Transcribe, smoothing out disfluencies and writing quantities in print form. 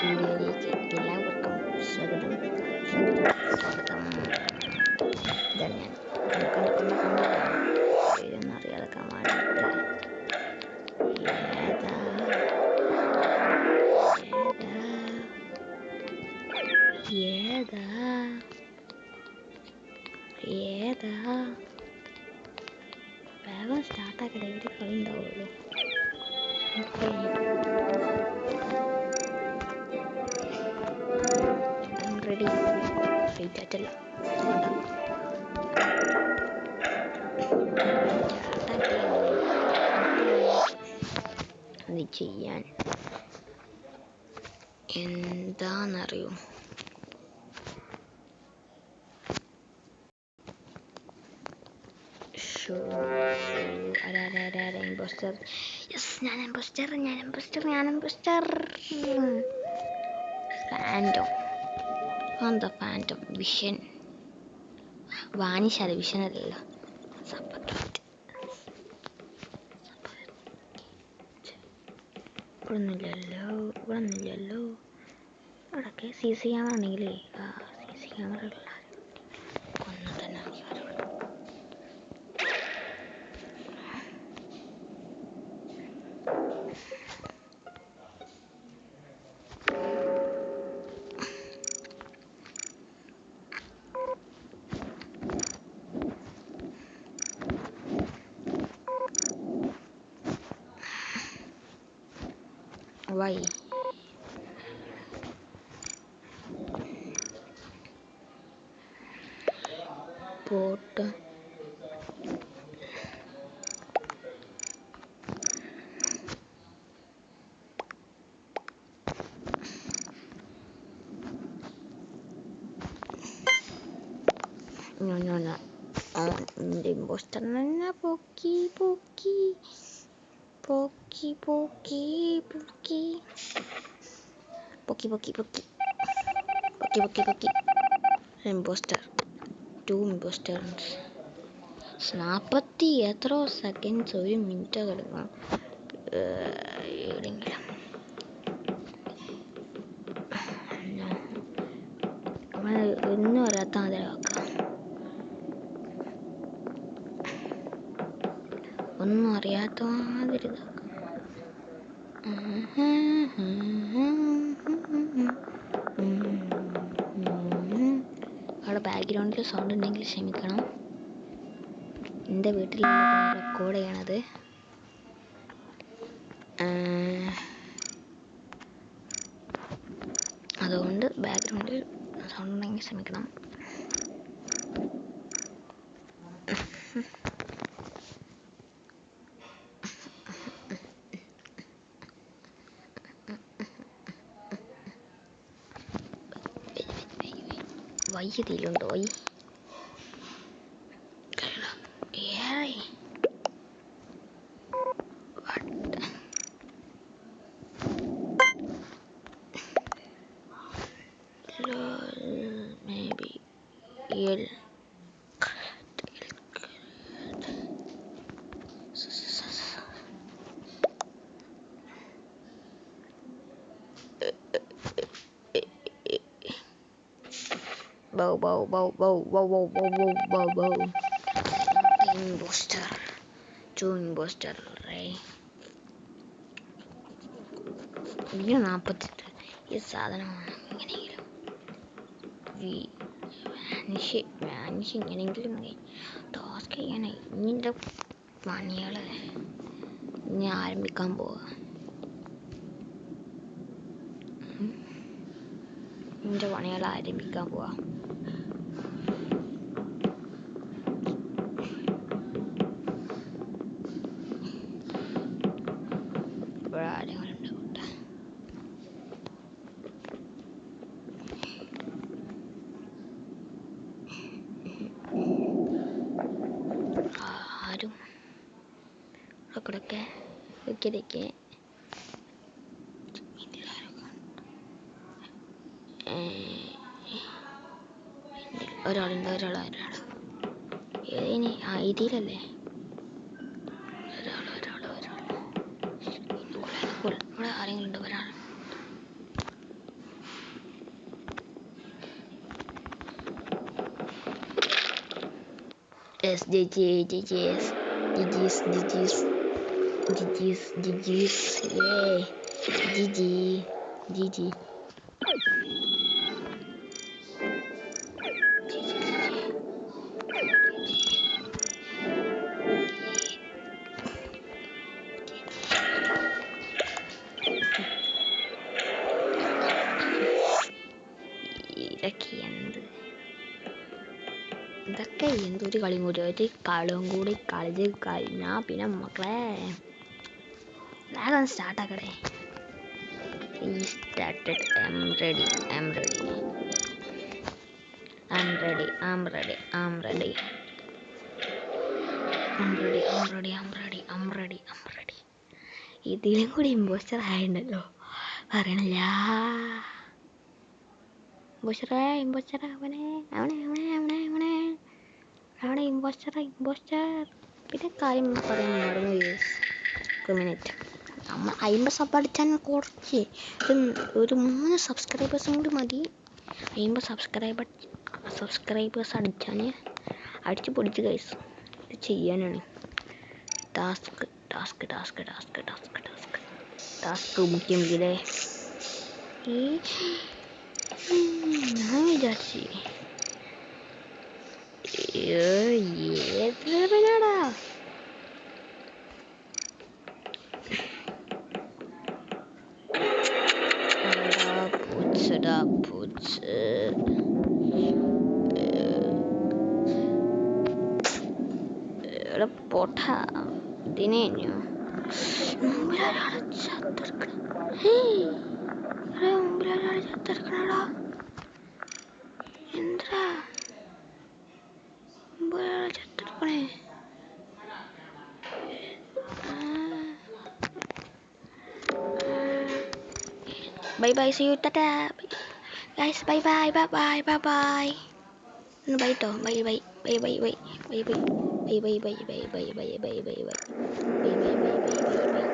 വീഡിയോയിലേക്ക് എല്ലാവർക്കും സ്വാഗതം സ്വാഗതം സ്വാഗതം. ഇതാണ് ഞാൻ പേരൊന്നും അറിയാതെ വേണ്ടിയിട്ട് ഏതാ ഏതാ ഏതാ വേഗം സ്റ്റാർട്ടാക്കട്ടെ. ഒരു കളി ഉണ്ടാവുള്ളൂ. റെഡി റീചാറ്റല്ല അത് ചെയ്യാൻ എന്താന്നറിയോ? ഇമ്പോസ്റ്റർ. യെസ്, ഞാൻ ഇമ്പോസ്റ്റർ. ഫാൻറ്റം. എന്താ ഫാൻറ്റം? Vision vanish. അത് വിഷൻ അല്ലല്ലോ. ഇവിടൊന്നുമില്ലല്ലോ. ഇവിടൊക്കെ സി സി ക്യാമറ ഉണ്ടെങ്കിലേ സി സി ക്യാമറ കൊന്നു തന്നെ. Why? Port. No. The imposter na Poki. Imposter. 2 imposters. സ്നാപ്പത്തി എത്ര സെക്കൻഡ്സ്? 1 മിനിറ്റ് കിടക്കണം എവിടെയെങ്കിലും. ഒന്നും അറിയാത്ത മാതിരി ആക്കാം. ഒന്നും അറിയാത്ത മാതിരി അവിടെ ബാക്ക്ഗ്രൗണ്ടിൽ സൗണ്ട് ഉണ്ടെങ്കിൽ ക്ഷമിക്കണം. എൻ്റെ വീട്ടിൽ റെക്കോർഡ് ചെയ്യണത്. അതുകൊണ്ട് ബാക്ക്ഗ്രൗണ്ടിൽ സൗണ്ട് ഉണ്ടെങ്കിൽ ക്ഷമിക്കണം. വൈദ്യുതിയിലുണ്ടോ? Maybe bow. Imposter. 2 imposter. ഇങ്ങനെ 48 ഈ സാധനമാണ്. ഇങ്ങനെയെങ്കിലും വാനിഷ് ഇങ്ങനെയെങ്കിലും ടാസ്ക് ചെയ്യാനായി. ഇനിൻ്റെ പണികൾ ഇനി ആരംഭിക്കാൻ പോവുക. ആരും ഇടയ്ക്കിടയ്ക്ക് ഒരാളുണ്ട്. ഏതിനി ഇതിലല്ലേ? ഒരാൾ ഇവിടെ ആരെങ്കിലും ഉണ്ട്? Yes, GG's, yeah, GG. ഇതൊക്കെ എന്തൊരു കളിയും കൂടി ഒരു കളും കൂടി കളിച്ച് കഴിഞ്ഞാൽ പിന്നെ മക്കളെ നേരം സ്റ്റാർട്ടാക്കടേ. Started. I'm ready. ഇതിലും കൂടി ഇമ്പോസ്റ്റർ ആയിട്ടുണ്ടല്ലോ പറയണില്ല. ഇമ്പോസ്റ്റർ അവനെ ഇമ്പോസ്റ്റർ. പിന്നെ കാര്യം പറയാൻ മറന്നു. മിനിറ്റ് നമ്മൾ 50 സബ് അടിച്ചാൽ കുറച്ച് ഒരു 3 സബ്സ്ക്രൈബേഴ്സും കൂടി മതി. 50 സബ്സ്ക്രൈബേഴ്സ് അടിച്ചാൽ അടിച്ച് പൊടിച്ച് ഗൈസ്. ഇത് ചെയ്യാനാണ് ടാസ്ക് മുഖ്യമല്ലേ. ഞാൻ വിചാരിച്ചു ഏതാടാ പൂച്ച പൊട്ട ഇതിനു മുമ്പിലൊരാളെ ചത്തെടുക്കണടാ. എന്താ മുമ്പിലൊരാളെ ചത്തെടുക്കണേ? Bye, see you, tata guys, bye bye. Bye to, bye.